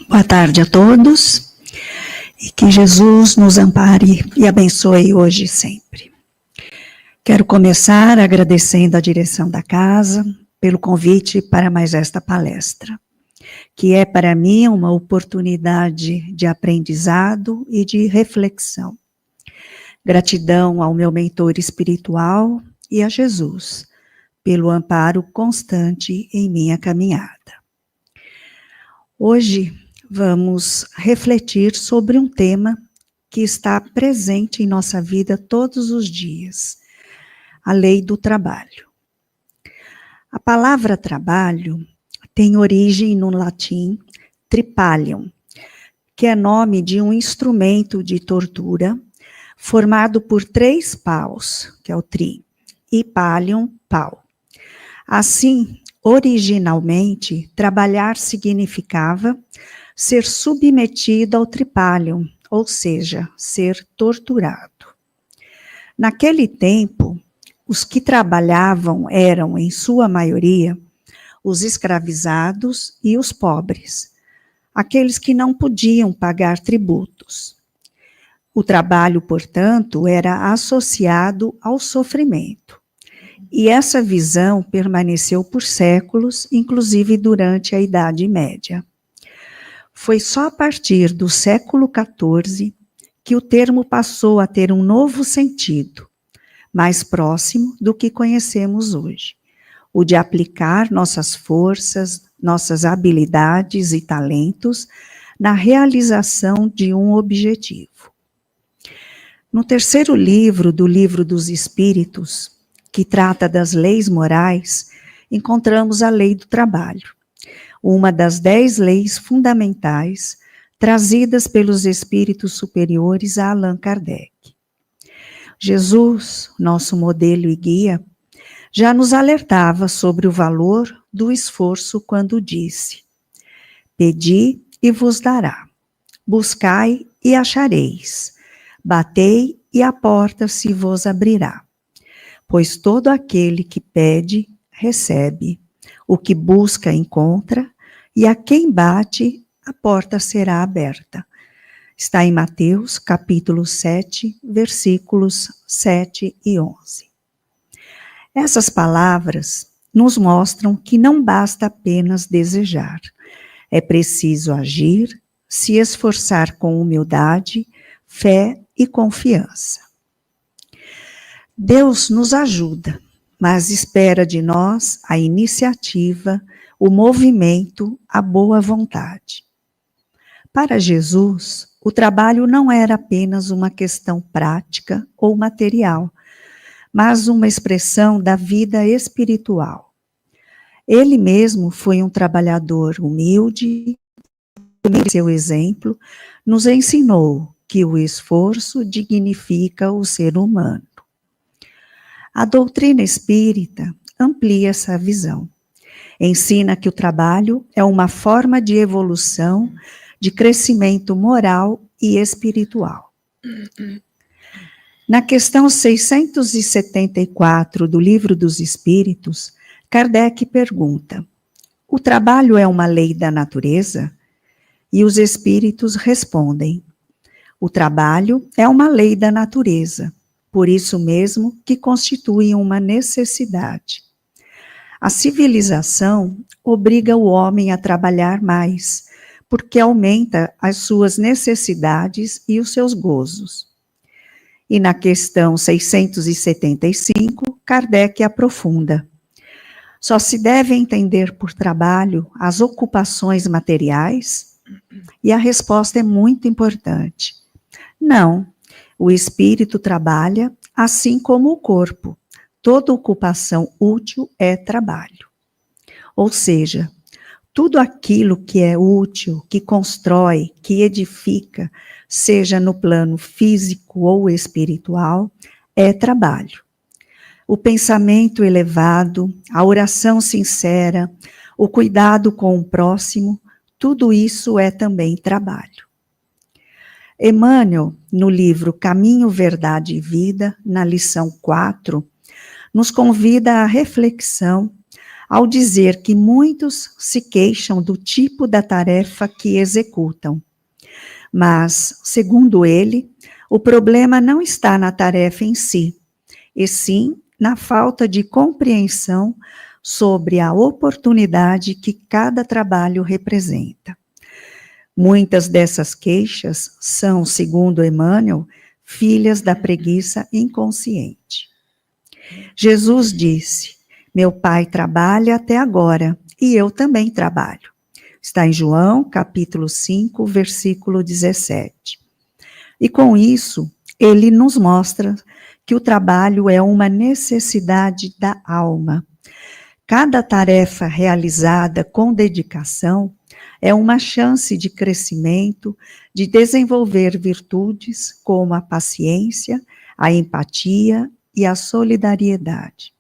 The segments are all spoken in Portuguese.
Boa tarde a todos e que Jesus nos ampare e abençoe hoje e sempre. Quero começar agradecendo a direção da casa pelo convite para mais esta palestra, que é para mim uma oportunidade de aprendizado e de reflexão. Gratidão ao meu mentor espiritual e a Jesus pelo amparo constante em minha caminhada. Hoje vamos refletir sobre um tema que está presente em nossa vida todos os dias, a lei do trabalho. A palavra trabalho tem origem no latim tripalium, que é nome de um instrumento de tortura formado por 3 paus, que é o tri, e pallium, pau. Assim, originalmente, trabalhar significava ser submetido ao tripalium, ou seja, ser torturado. Naquele tempo, os que trabalhavam eram, em sua maioria, os escravizados e os pobres, aqueles que não podiam pagar tributos. O trabalho, portanto, era associado ao sofrimento. E essa visão permaneceu por séculos, inclusive durante a Idade Média. Foi só a partir do século XIV que o termo passou a ter um novo sentido, mais próximo do que conhecemos hoje, o de aplicar nossas forças, nossas habilidades e talentos na realização de um objetivo. No terceiro livro do Livro dos Espíritos, que trata das leis morais, encontramos a lei do trabalho, uma das 10 leis fundamentais trazidas pelos espíritos superiores a Allan Kardec. Jesus, nosso modelo e guia, já nos alertava sobre o valor do esforço quando disse: pedi e vos dará, buscai e achareis, batei e a porta se vos abrirá. Pois todo aquele que pede, recebe, o que busca, encontra, e a quem bate, a porta será aberta. Está em Mateus, capítulo 7, versículos 7 e 11. Essas palavras nos mostram que não basta apenas desejar. É preciso agir, se esforçar com humildade, fé e confiança. Deus nos ajuda, mas espera de nós a iniciativa, o movimento, a boa vontade. Para Jesus, o trabalho não era apenas uma questão prática ou material, mas uma expressão da vida espiritual. Ele mesmo foi um trabalhador humilde, e seu exemplo nos ensinou que o esforço dignifica o ser humano. A doutrina espírita amplia essa visão. Ensina que o trabalho é uma forma de evolução, de crescimento moral e espiritual. Na questão 674 do Livro dos Espíritos, Kardec pergunta: o trabalho é uma lei da natureza? E os espíritos respondem: o trabalho é uma lei da natureza. Por isso mesmo que constitui uma necessidade. A civilização obriga o homem a trabalhar mais, porque aumenta as suas necessidades e os seus gozos. E na questão 675, Kardec aprofunda: só se deve entender por trabalho as ocupações materiais? E a resposta é muito importante: não. O espírito trabalha assim como o corpo. Toda ocupação útil é trabalho. Ou seja, tudo aquilo que é útil, que constrói, que edifica, seja no plano físico ou espiritual, é trabalho. O pensamento elevado, a oração sincera, o cuidado com o próximo, tudo isso é também trabalho. Emmanuel, no livro Caminho, Verdade e Vida, na lição 4, nos convida à reflexão ao dizer que muitos se queixam do tipo da tarefa que executam. Mas, segundo ele, o problema não está na tarefa em si, e sim na falta de compreensão sobre a oportunidade que cada trabalho representa. Muitas dessas queixas são, segundo Emmanuel, filhas da preguiça inconsciente. Jesus disse: meu pai trabalha até agora, e eu também trabalho. Está em João, capítulo 5, versículo 17. E com isso, ele nos mostra que o trabalho é uma necessidade da alma. Cada tarefa realizada com dedicação é uma chance de crescimento, de desenvolver virtudes como a paciência, a empatia e a solidariedade.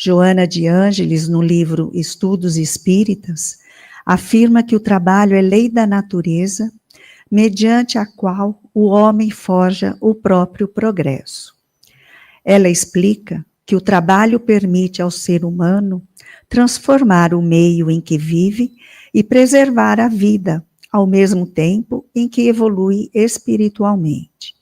Joana de Ângeles, no livro Estudos Espíritas, afirma que o trabalho é lei da natureza, mediante a qual o homem forja o próprio progresso. Ela explica que o trabalho permite ao ser humano transformar o meio em que vive e preservar a vida, ao mesmo tempo em que evolui espiritualmente.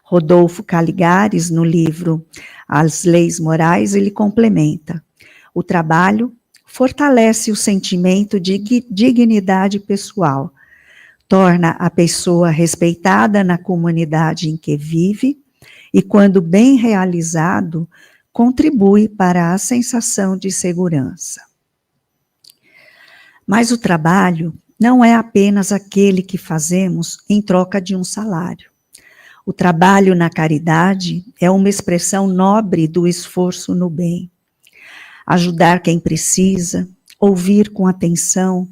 Rodolfo Caligares, no livro As Leis Morais, ele complementa: o trabalho fortalece o sentimento de dignidade pessoal, torna a pessoa respeitada na comunidade em que vive e, quando bem realizado, contribui para a sensação de segurança. Mas o trabalho não é apenas aquele que fazemos em troca de um salário. O trabalho na caridade é uma expressão nobre do esforço no bem. Ajudar quem precisa, ouvir com atenção,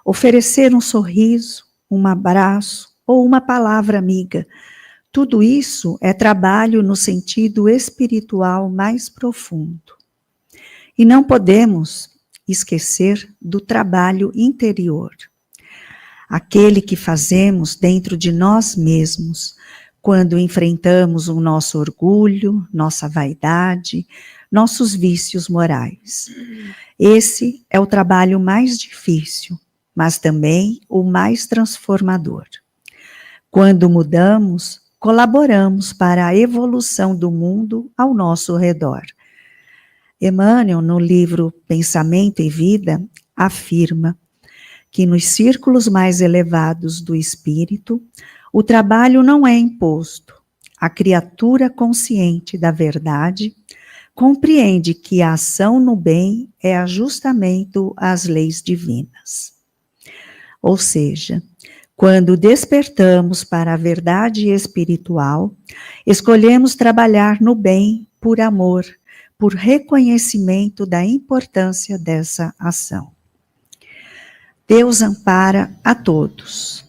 oferecer um sorriso, um abraço ou uma palavra amiga, tudo isso é trabalho no sentido espiritual mais profundo. E não podemos esquecer do trabalho interior, aquele que fazemos dentro de nós mesmos, quando enfrentamos o nosso orgulho, nossa vaidade, nossos vícios morais. Esse é o trabalho mais difícil, mas também o mais transformador. Quando mudamos, colaboramos para a evolução do mundo ao nosso redor. Emmanuel, no livro Pensamento e Vida, afirma que nos círculos mais elevados do espírito, o trabalho não é imposto. A criatura consciente da verdade compreende que a ação no bem é ajustamento às leis divinas. Ou seja, quando despertamos para a verdade espiritual, escolhemos trabalhar no bem por amor, por reconhecimento da importância dessa ação. Deus ampara a todos,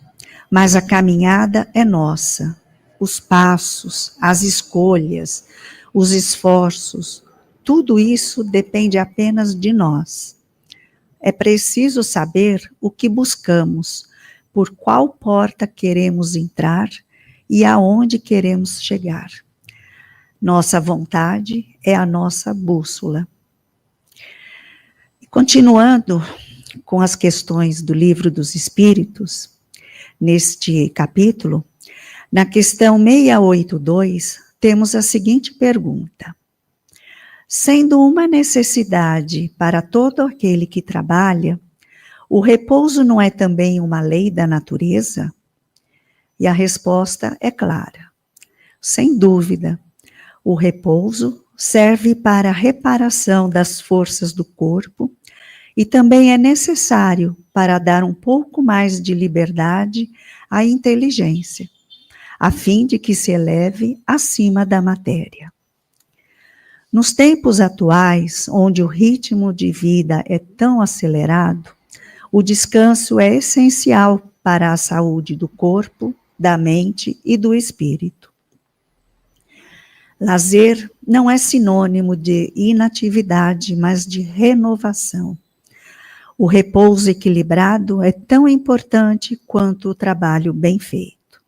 mas a caminhada é nossa. Os passos, as escolhas, os esforços, tudo isso depende apenas de nós. É preciso saber o que buscamos, por qual porta queremos entrar e aonde queremos chegar. Nossa vontade é a nossa bússola. Continuando com as questões do Livro dos Espíritos, neste capítulo, na questão 682, temos a seguinte pergunta: sendo uma necessidade para todo aquele que trabalha, o repouso não é também uma lei da natureza? E a resposta é clara. Sem dúvida, o repouso serve para a reparação das forças do corpo e também é necessário para dar um pouco mais de liberdade à inteligência, a fim de que se eleve acima da matéria. Nos tempos atuais, onde o ritmo de vida é tão acelerado, o descanso é essencial para a saúde do corpo, da mente e do espírito. Lazer não é sinônimo de inatividade, mas de renovação. O repouso equilibrado é tão importante quanto o trabalho bem feito.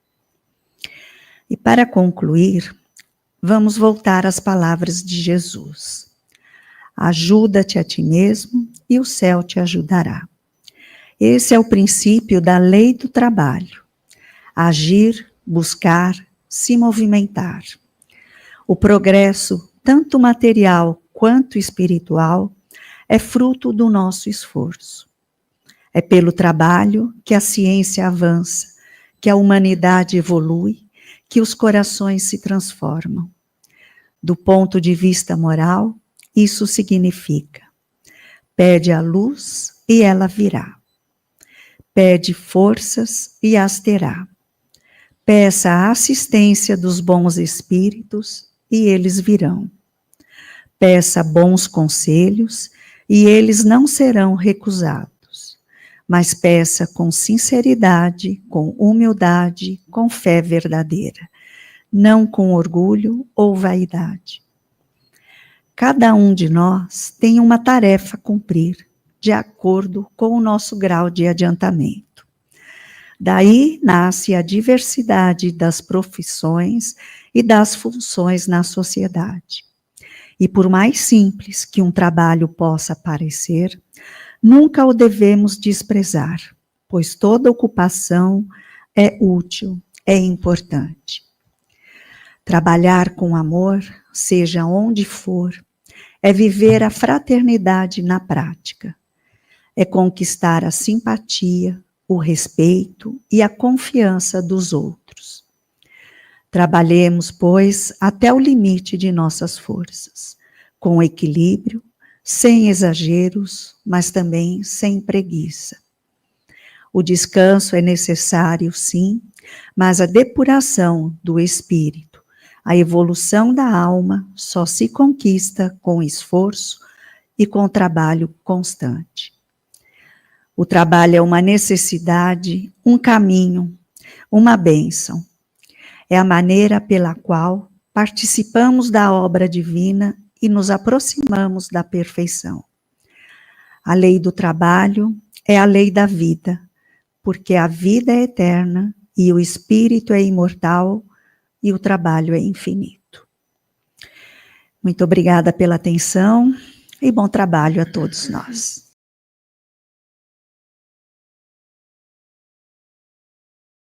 E para concluir, vamos voltar às palavras de Jesus. Ajuda-te a ti mesmo e o céu te ajudará. Esse é o princípio da lei do trabalho. Agir, buscar, se movimentar. O progresso, tanto material quanto espiritual, é fruto do nosso esforço. É pelo trabalho que a ciência avança, que a humanidade evolui, que os corações se transformam. Do ponto de vista moral, isso significa: pede a luz e ela virá. Pede forças e as terá. Peça a assistência dos bons espíritos e eles virão. Peça bons conselhos e eles não serão recusados. Mas peça com sinceridade, com humildade, com fé verdadeira, não com orgulho ou vaidade. Cada um de nós tem uma tarefa a cumprir, de acordo com o nosso grau de adiantamento. Daí nasce a diversidade das profissões e das funções na sociedade. E por mais simples que um trabalho possa parecer, nunca o devemos desprezar, pois toda ocupação é útil, é importante. Trabalhar com amor, seja onde for, é viver a fraternidade na prática. É conquistar a simpatia, o respeito e a confiança dos outros. Trabalhemos, pois, até o limite de nossas forças, com equilíbrio, sem exageros, mas também sem preguiça. O descanso é necessário, sim, mas a depuração do espírito, a evolução da alma só se conquista com esforço e com trabalho constante. O trabalho é uma necessidade, um caminho, uma bênção. É a maneira pela qual participamos da obra divina e nos aproximamos da perfeição. A lei do trabalho é a lei da vida, porque a vida é eterna e o espírito é imortal e o trabalho é infinito. Muito obrigada pela atenção e bom trabalho a todos nós.